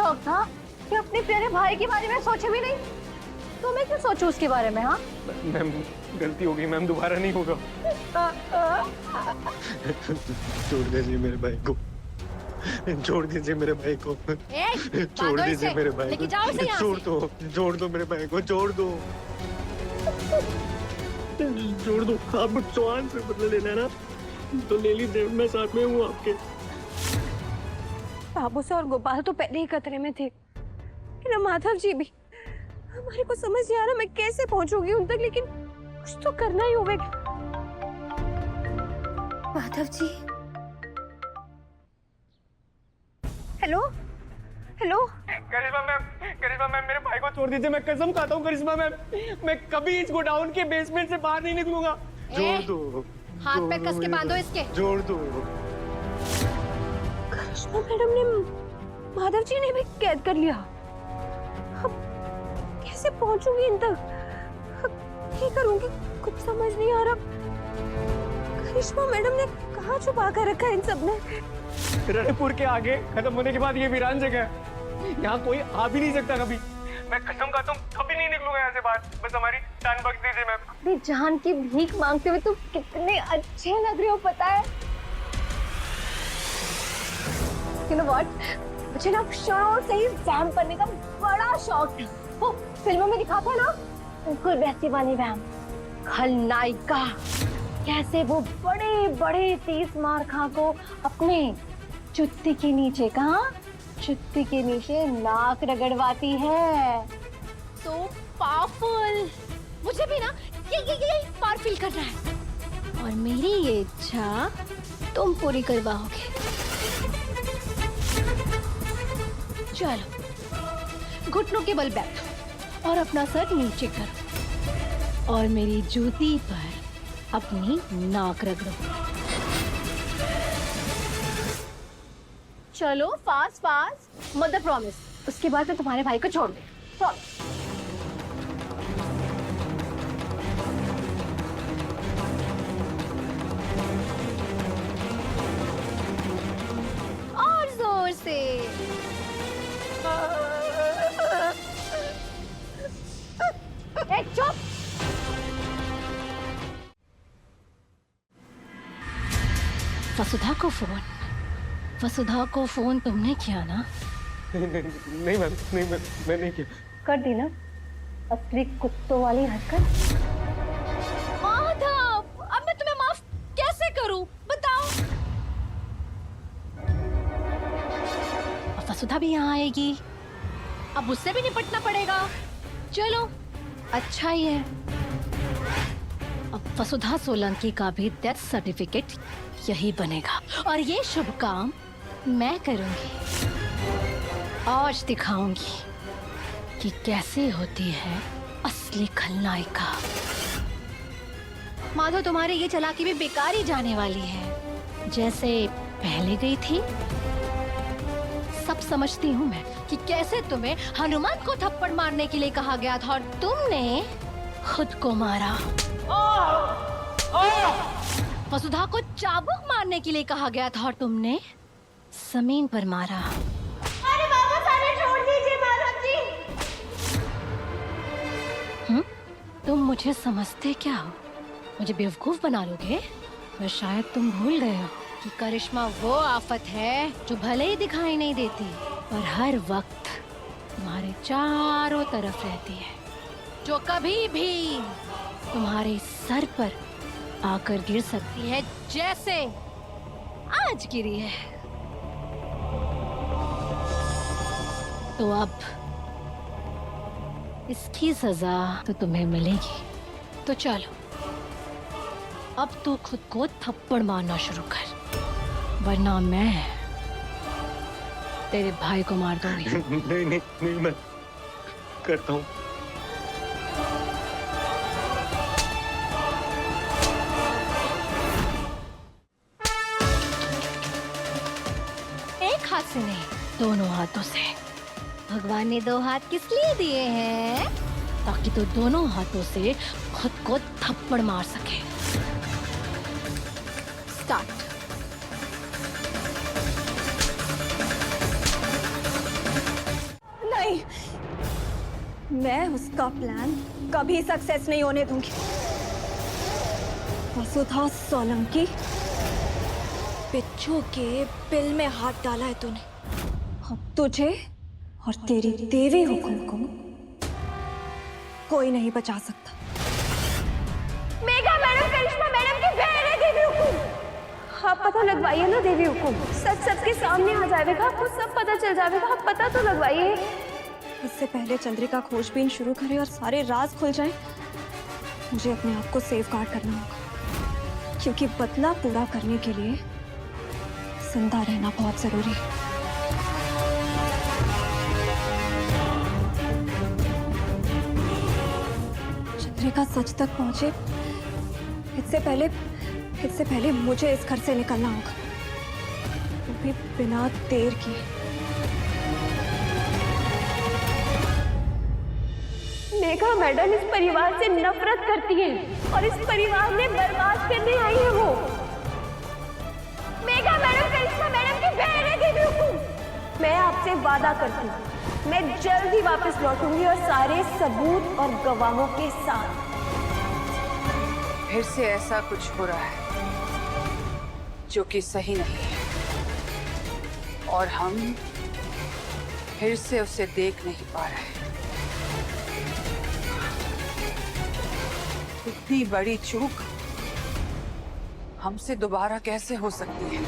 शौक था कि अपने प्यारे भाई के बारे में सोचे भी नहीं, तो मैं क्यों सोचूं उसके बारे में? हाँ मैम, गलती हो गई मैम, दोबारा नहीं होगा। छोड़ दीजिए मेरे भाई को, छोड़ दीजिए मेरे भाई को, छोड़ दीजिए मेरे भाई को, छोड़ दो मेरे भाई को, छोड़ दो, छोड़ दो। आप चौहान से बदला लेना है ना, तो ले लीजिए, मैं साथ में हूँ आपके। बाबू से और गोपाल तो पहले ही खतरे में थे, लेकिन माधव जी भी। हमारे को समझ नहीं आ रहा मैं कैसे पहुंचूंगी उन तक, लेकिन कुछ तो करना ही होगा। Madhav ji, hello hello. करिश्मा मैम मेरे भाई को छोड़ दीजिए, मैं कसम खाता हूँ करिश्मा मैम, मैं कभी इस गोडाउन के बेसमेंट से बाहर नहीं निकलूंगा। जोड़ दो, हाथ पैर कस के बांधो इसके। जोड़ दो। करिश्मा मैडम ने माधव जी ने भी कैद कर लिया। अब कैसे पहुंचूंगी इन तक? क्या करूंगी कुछ समझ नहीं आ रहा। करिश्मा मैडम ने कहाँ छुपा कर रखा है इन सब ने? रणपुर के आगे खत्म होने के बाद ये वीरान जगह है, यहाँ कोई आ भी नहीं सकता कभी। मैं कसम खाता हूँ कभी नहीं निकलूंगा यहाँ से बाहर, बस हमारी जान बख्श दीजिए मैम। अपनी जान की भीख मांगते हुए तुम कितने अच्छे लग रहे हो पता है? You know what? मुझे ना शुरू से ही वैम करने का बड़ा शौक था। वो फिल्मों में दिखाता है ना, बिल्कुल वैसी वाली वैम, खलनायिका। कैसे वो बड़े बड़े 30 मार खा को अपने जुत्ती के नीचे, कहाँ जुत्ती के नीचे नाक रगड़वाती है। So powerful। मुझे भी ना ये पार फील करना है, और मेरी ये इच्छा तुम पूरी करवाओगे। चलो, घुटनों के बल बैठो और अपना सर नीचे करो, और मेरी जूती पर अपनी नाक रगड़ो। चलो फास्ट फास्ट, मदर प्रॉमिस। उसके बाद मैं तुम्हारे भाई को छोड़ दूँ। प्रॉमिस। और जोर से। चुप। वसुधा को फोन तुमने किया ना? नहीं मैम, नहीं मैं नहीं किया। कर दी ना असली कुत्तों वाली हरकत। माधव, अब मैं तुम्हें माफ कैसे करूं बताओ? अब वसुधा भी यहाँ आएगी, अब उससे भी निपटना पड़ेगा। चलो अच्छा ही है, अब वसुधा सोलंकी का भी डेथ सर्टिफिकेट यही बनेगा, और ये शुभ काम मैं करूंगी। आज दिखाऊंगी कि कैसे होती है असली खलनायिका। माधव, तुम्हारी ये चालाकी भी बेकार ही जाने वाली है, जैसे पहले गई थी। सब समझती हूँ मैं कि कैसे तुम्हें हनुमान को थप्पड़ मारने के लिए कहा गया था, और तुमने खुद को मारा। वसुधा को चाबुक मारने के लिए कहा गया था, और तुमने जमीन पर मारा। अरे वापस आने छोड़ दीजिए माधव जी। तुम मुझे समझते क्या हो? मुझे बेवकूफ बना लोगे? पर शायद तुम भूल गए हो कि करिश्मा वो आफत है जो भले ही दिखाई नहीं देती, पर हर वक्त तुम्हारे चारों तरफ रहती है, जो कभी भी तुम्हारे सर पर आकर गिर सकती है, जैसे आज गिरी है। तो अब इसकी सजा तो तुम्हें मिलेगी। तो चलो, अब तू खुद को थप्पड़ मारना शुरू कर, वरना मैं तेरे भाई को मार दूंगी। नहीं नहीं नहीं, मैं करता हूँ। एक हाथ से नहीं, दोनों हाथों से। भगवान ने 2 हाथ किस लिए दिए हैं? ताकि तू दोनों हाथों से खुद को थप्पड़ मार सके। स्टार्ट। मैं उसका प्लान कभी सक्सेस नहीं होने दूंगी। वसुधा सोलंकी, बिच्छू के बिल में हाथ डाला है तूने। अब तुझे और तेरी देवी हुकुम को कोई नहीं बचा सकता। मेघा मैडम, करिश्मा मैडम की बहन है देवी हुकुम। आप पता लगवाइए ना देवी हुकुम, सच सबके सामने आ जाएगा, आपको सब पता चल जाएगा। आप पता तो लगवाइए। इससे पहले चंद्रिका खोजबीन शुरू करे और सारे राज खुल जाएं, मुझे अपने आप को सेफ गार्ड करना होगा, क्योंकि बदला पूरा करने के लिए जिंदा रहना बहुत जरूरी है। चंद्रिका सच तक पहुंचे इससे पहले मुझे इस घर से निकलना होगा, वो भी बिना देर किए। मेघा मैडम इस परिवार से नफरत करती है और इस परिवार में बर्बाद करने आई है वो। मेघा मैडम करिश्मा मैडम की बहन है देवी हुकुम। मैं आपसे वादा करती हूँ, मैं जल्द ही वापस लौटूंगी और सारे सबूत और गवाहों के साथ। फिर से ऐसा कुछ हो रहा है जो कि सही नहीं है, और हम फिर से उसे देख नहीं पा रहे। इतनी बड़ी चूक हमसे दोबारा कैसे हो सकती है?